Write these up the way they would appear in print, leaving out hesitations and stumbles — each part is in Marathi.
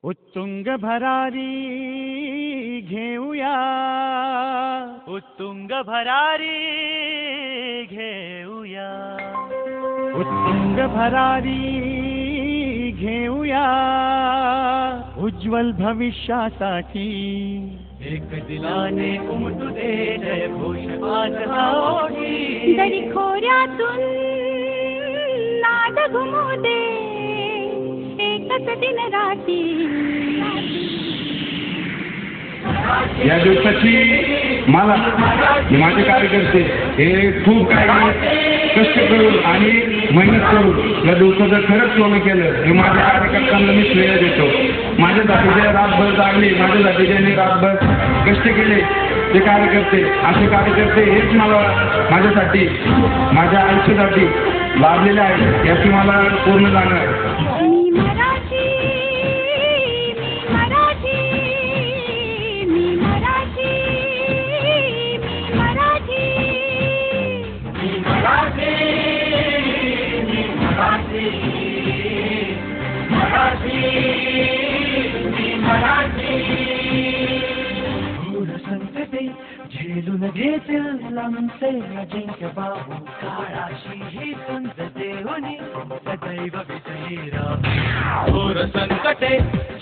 उत्तुंग भरारी घेऊया, उत्तुंग भरारी घेऊया, उत्तुंग भरारी घेऊया, उज्ज्वल भविष्यासाठी एक दिलाने उमटू दे जय घोष आज हा ओठी. दरी खोऱ्यातून नाद घुमू दे एकच दिन राती. या दिवसाची मला माझे कार्यकर्ते हे खूप काही कष्ट करून आणि मेहनत करून या दिवसाचं खरंच सोनं केलं हे माझ्या कार्यकर्त्यांना मी श्रेय देतो. माझ्यासाठी जे रातभर जागले, माझ्यासाठी ज्यांनी रातभर कष्ट केले ते कार्यकर्ते, असे कार्यकर्ते हेच मला माझ्यासाठी माझ्या आयुष्यासाठी लाभलेले आहेत याची मला पूर्ण जाणीव आहे. मी मराठी, मी मराठी, मी मराठी, मी मराठी, मी मराठी, मी मराठी, मराठी, मी मराठी. घोर संकटे झेलून घेतील आमचे अजिंक्य बाहू. काळाशी ही झुंज देऊन सदैव विजयी राहू. घोर संकटे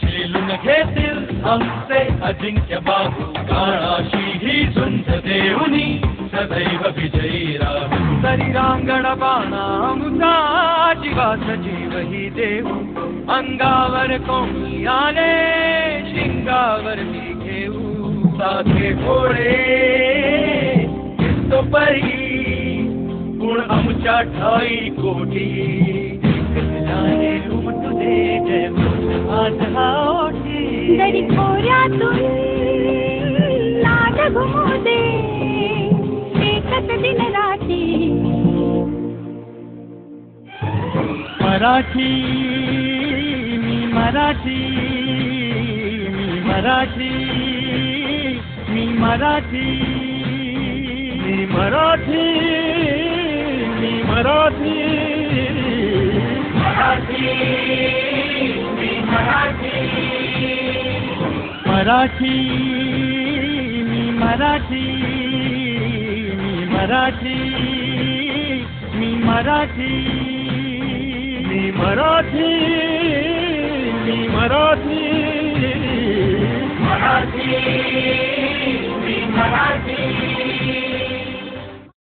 झेलून घेतील आमचे अजिंक्य बाहू. काळाशी ही झुंज देऊन सदैव विजयी राहू. तरी रांगण बाणामुचा जीवाच जीव ही देऊ. अंगावर कोणी आले शिंगावर मी घेऊ. साथे घोडे दिसतो परी गुण आमच्या ठाई कोटी. दिलाने उमटू दे जय घोष आज हा ओठी. दरी खोऱ्यातून नाद घुमू दे एकच दिन राती. मराठी, मी मराठी, मी मराठी, मी मराठी, मी मराठी, मी मराठी, मराठी, मी मराठी, मराठी, मी मराठी, मी मराठी, मी मराठी, मी मराठी, मी मराठी, मराठी, मी मराठी.